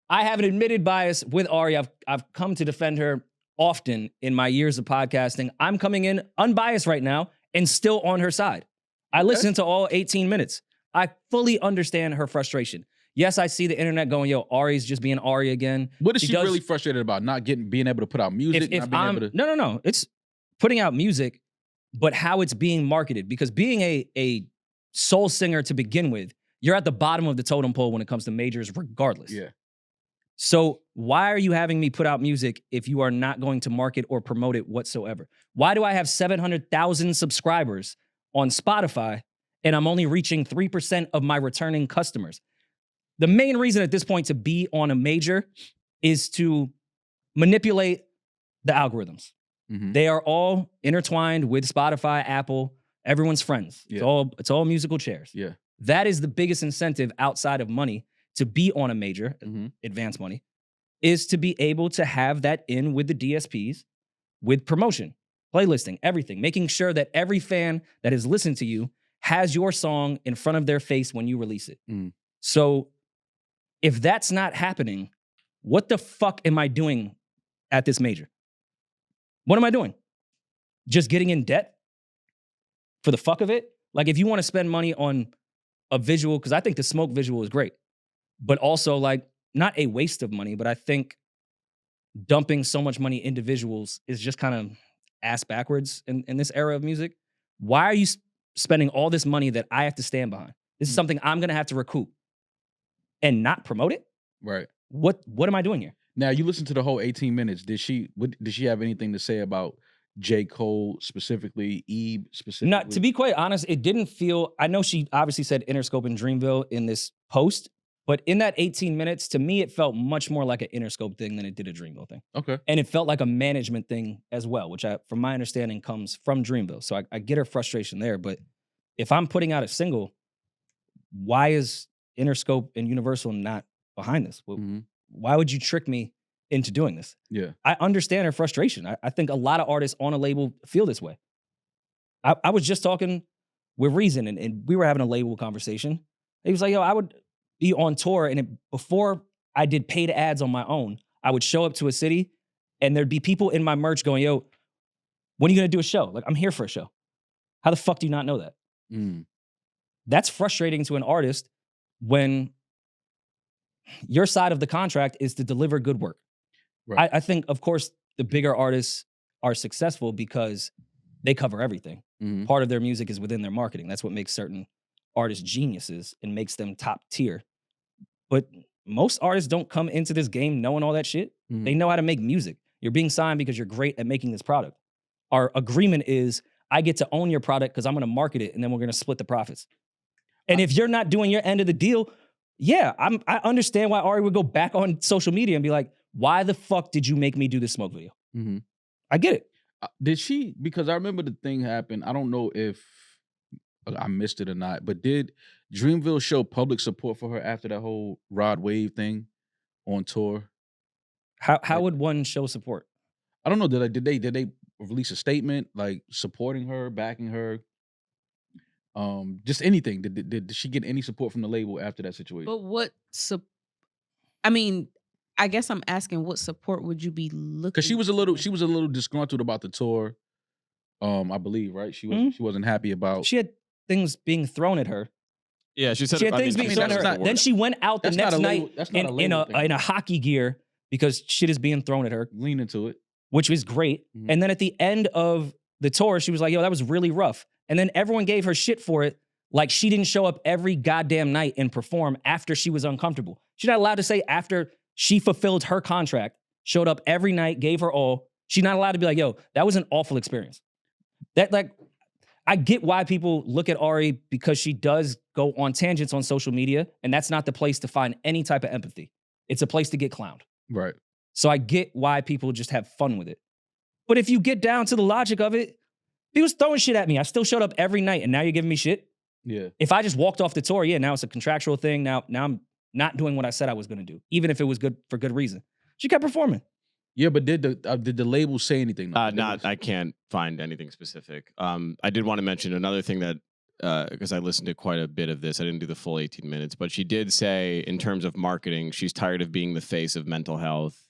I have an admitted bias with Ari. I've come to defend her often in my years of podcasting. I'm coming in unbiased right now and still on her side. I listened to all 18 minutes. I fully understand her frustration. Yes, I see the internet going, yo, Ari's just being Ari again. What is she really frustrated about? Not being able to put out music? No. It's putting out music, but how it's being marketed. Because being a soul singer to begin with, you're at the bottom of the totem pole when it comes to majors regardless. Yeah. So why are you having me put out music if you are not going to market or promote it whatsoever? Why do I have 700,000 subscribers on Spotify and I'm only reaching 3% of my returning customers? The main reason at this point to be on a major is to manipulate the algorithms. Mm-hmm. They are all intertwined with Spotify, Apple, everyone's friends. Yeah. It's all musical chairs. Yeah. That is the biggest incentive outside of money to be on a major, advanced money, is to be able to have that in with the DSPs, with promotion, playlisting, everything, making sure that every fan that has listened to you has your song in front of their face when you release it. So if that's not happening, what the fuck am I doing at this major? What am I doing? Just getting in debt for the fuck of it? Like, if you want to spend money on a visual, because I think the Smoke visual is great, but also, like, not a waste of money, but I think dumping so much money into visuals is just kind of ass backwards in this era of music. Why are you spending all this money that I have to stand behind? This is something I'm going to have to recoup and not promote it? Right. What am I doing here? Now, you listened to the whole 18 minutes. Did she have anything to say about J. Cole specifically, Eve specifically? Not, to be quite honest, it didn't feel, I know she obviously said Interscope and Dreamville in this post, but in that 18 minutes, to me, it felt much more like an Interscope thing than it did a Dreamville thing. Okay. And it felt like a management thing as well, which from my understanding comes from Dreamville. So I get her frustration there, but if I'm putting out a single, why is Interscope and Universal not behind this? Why would you trick me into doing this? Yeah. I understand her frustration. I think a lot of artists on a label feel this way. I was just talking with Reason, and we were having a label conversation. He was like, yo, I would be on tour, and before I did paid ads on my own, I would show up to a city, and there'd be people in my merch going, yo, when are you going to do a show? Like, I'm here for a show. How the fuck do you not know that? That's frustrating to an artist when your side of the contract is to deliver good work. Right. I think, of course, the bigger artists are successful because they cover everything. Part of their music is within their marketing. That's what makes certain artists geniuses and makes them top tier. But most artists don't come into this game knowing all that shit. They know how to make music. You're being signed because you're great at making this product. Our agreement is, I get to own your product because I'm going to market it, and then we're going to split the profits. And if you're not doing your end of the deal, yeah, I understand why Ari would go back on social media and be like, why the fuck did you make me do this Smoke video? I get it. Did she? Because I remember the thing happened. I don't know if I missed it or not, but did Dreamville show public support for her after that whole Rod Wave thing on tour? How would one show support? I don't know. Did they release a statement like supporting her, backing her? Just anything. Did she get any support from the label after that situation? But I mean, I guess I'm asking, what support would you be looking? Because she was a little disgruntled about the tour. I believe, right? She wasn't happy about. She had things being thrown at her. Yeah, she said she had things being thrown at her. Then she went out the next night in a hockey gear because shit is being thrown at her. Lean into it, which was great. And then at the end of the tour, she was like, "Yo, that was really rough." And then everyone gave her shit for it, like she didn't show up every goddamn night and perform after she was uncomfortable. She's not allowed to say after she fulfilled her contract, showed up every night, gave her all. She's not allowed to be like, yo, that was an awful experience. That, like, I get why people look at Ari because she does go on tangents on social media, and that's not the place to find any type of empathy. It's a place to get clowned. Right. So I get why people just have fun with it. But if you get down to the logic of it, he was throwing shit at me. I still showed up every night, and now you're giving me shit? Yeah. If I just walked off the tour, yeah, now it's a contractual thing. Now I'm not doing what I said I was going to do, even if it was good for good reason. She kept performing. Yeah, but did the label say anything? I can't find anything specific. I did want to mention another thing that because I listened to quite a bit of this. I didn't do the full 18 minutes, but she did say in terms of marketing, she's tired of being the face of mental health.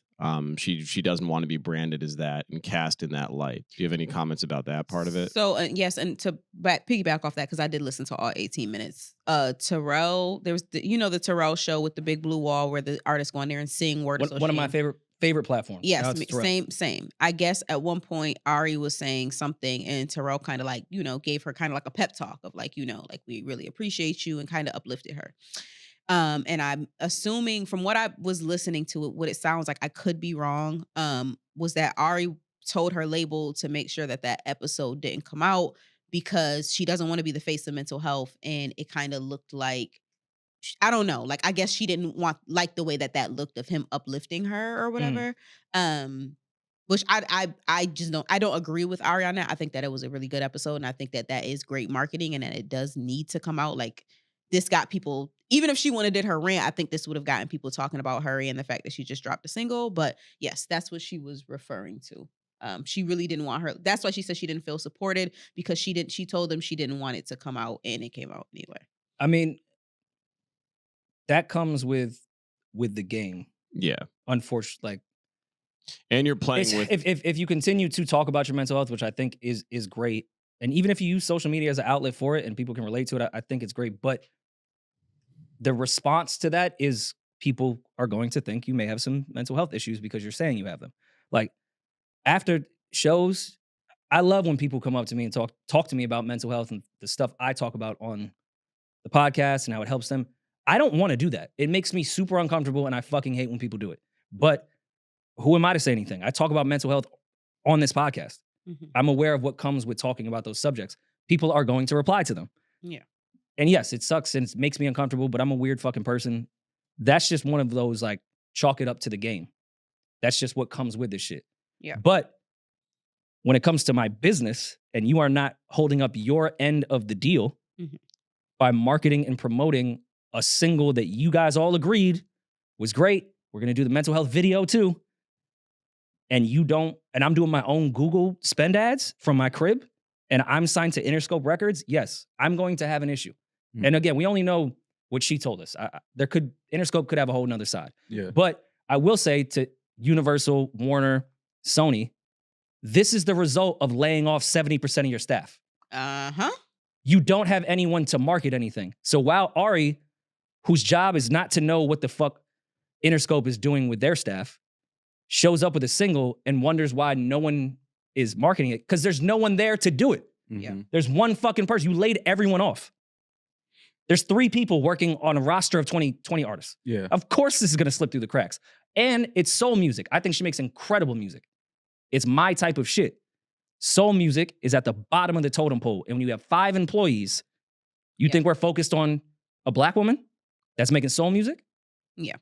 She doesn't want to be branded as that and cast in that light. Do you have any comments about that part of it? So yes, and to piggyback off that, because I did listen to all 18 minutes. Terrell, there was the Terrell show with the big blue wall where the artists go in there and sing word association. One of my favorite platforms. Yes, same. I guess at one point Ari was saying something and Terrell kind of like, gave her kind of like a pep talk of like, like we really appreciate you and kind of uplifted her. And I'm assuming from what I was listening to it, what it sounds like, I could be wrong, was that Ari told her label to make sure that episode didn't come out because she doesn't want to be the face of mental health. And it kind of looked like, I don't know, like, I guess she didn't want like the way that looked of him uplifting her or whatever. Which I just I don't agree with Ari on that. I think that it was a really good episode. And I think that is great marketing and that it does need to come out. Like, this got people, even if she wouldn't have did her rant, I think this would have gotten people talking about her and the fact that she just dropped a single. But yes, that's what she was referring to. She really didn't want her. That's why she said she didn't feel supported because she told them she didn't want it to come out and it came out anyway. I mean, that comes with the game. Yeah. Unfortunately, like, and you're playing with if you continue to talk about your mental health, which I think is great, and even if you use social media as an outlet for it and people can relate to it, I think it's great. But the response to that is people are going to think you may have some mental health issues because you're saying you have them. Like, after shows, I love when people come up to me and talk to me about mental health and the stuff I talk about on the podcast and how it helps them. I don't want to do that. It makes me super uncomfortable and I fucking hate when people do it. But who am I to say anything? I talk about mental health on this podcast. Mm-hmm. I'm aware of what comes with talking about those subjects. People are going to reply to them. Yeah. And yes, it sucks and it makes me uncomfortable, but I'm a weird fucking person. That's just one of those, like, chalk it up to the game. That's just what comes with this shit. Yeah. But when it comes to my business and you are not holding up your end of the deal by marketing and promoting a single that you guys all agreed was great, we're going to do the mental health video too, and you don't, and I'm doing my own Google spend ads from my crib, and I'm signed to Interscope Records, yes, I'm going to have an issue. And again, we only know what she told us. Interscope could have a whole nother side. Yeah. But I will say to Universal, Warner, Sony, this is the result of laying off 70% of your staff. You don't have anyone to market anything. So while Ari, whose job is not to know what the fuck Interscope is doing with their staff, shows up with a single and wonders why no one is marketing it, because there's no one there to do it. Yeah. There's one fucking person. You laid everyone off. There's 3 people working on a roster of 20 artists. Yeah. Of course this is going to slip through the cracks. And it's soul music. I think she makes incredible music. It's my type of shit. Soul music is at the bottom of the totem pole. And when you have 5 employees, you think we're focused on a black woman that's making soul music? Yeah.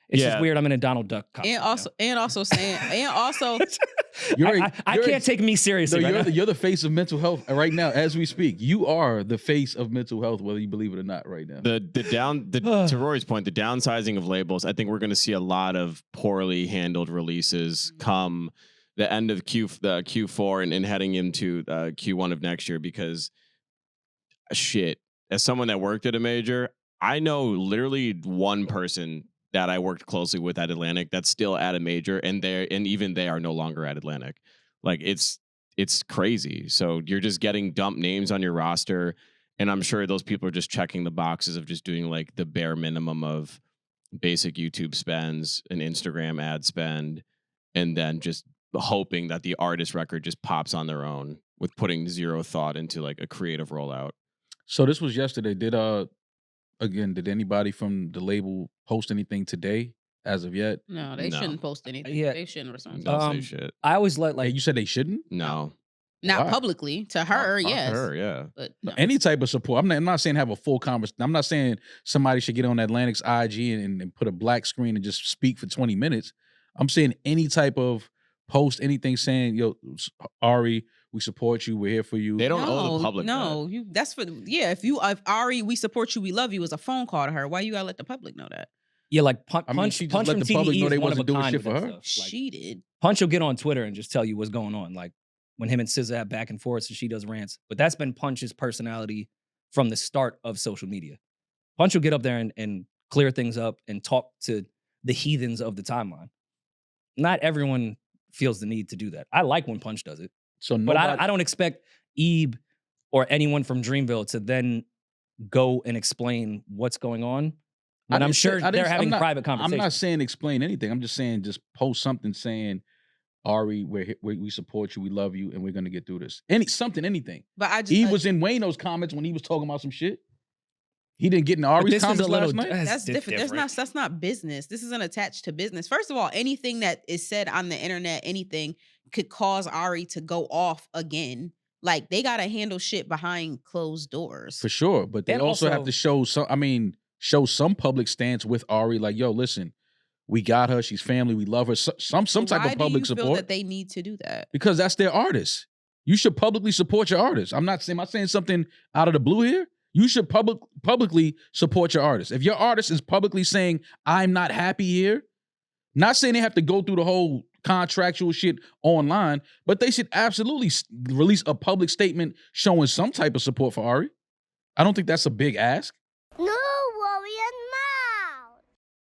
It's just weird. I'm in a Donald Duck costume. And also saying, I can't take me seriously. You're the face of mental health right now as we speak. You are the face of mental health, whether you believe it or not, right now. To Rory's point, the downsizing of labels. I think we're going to see a lot of poorly handled releases come the end of Q4 and heading into Q1 of next year. Because shit, as someone that worked at a major, I know literally one person that I worked closely with at Atlantic that's still at a major, and even they are no longer at Atlantic. Like, it's crazy. So you're just getting dumped names on your roster, and I'm sure those people are just checking the boxes of just doing like the bare minimum of basic YouTube spends and Instagram ad spend, and then just hoping that the artist record just pops on their own with putting zero thought into like a creative rollout. So this was yesterday. Did anybody from the label post anything today as of yet? No, they shouldn't post anything. Yeah. They shouldn't respond. Don't say shit. I always let You said they shouldn't? No. Not Why? publicly. To her, yes. Her, yeah. But no. Any type of support. I'm not saying have a full conversation. I'm not saying somebody should get on Atlantic's IG and put a black screen and just speak for 20 minutes. I'm saying any type of post, anything saying, yo, Ari, we support you. We're here for you. They don't owe the public. No, that's for if Ari, we support you, we love you, is a phone call to her. Why you gotta let the public know that? Yeah, like she just Punch let from the public TDE know is they one of wasn't a doing kind shit with for that her. stuff. Like, She did. Punch will get on Twitter and just tell you what's going on. Like, when him and SZA have back and forth and she does rants. But that's been Punch's personality from the start of social media. Punch will get up there and clear things up and talk to the heathens of the timeline. Not everyone feels the need to do that. I like when Punch does it. So But I don't expect Ebe or anyone from Dreamville to then go and explain what's going on. And I'm sure they're having private conversations. I'm not saying explain anything. I'm just saying just post something saying, Ari, we support you, we love you, and we're gonna get through this. Anything. But I just He was in Wayno's comments when he was talking about some shit. He didn't get in Ari's comments last night. That's different. That's not business. This isn't attached to business. First of all, anything that is said on the internet, anything could cause Ari to go off again. Like they gotta handle shit behind closed doors. For sure. But they also have to show some public stance with Ari. Like, yo, listen, we got her. She's family. We love her. Some type of public support. Feel that they need to do that? Because that's their artist. You should publicly support your artist. Am I saying something out of the blue here? You should publicly support your artist. If your artist is publicly saying, I'm not happy here, not saying they have to go through the whole contractual shit online, but they should absolutely release a public statement showing some type of support for Ari. I don't think that's a big ask.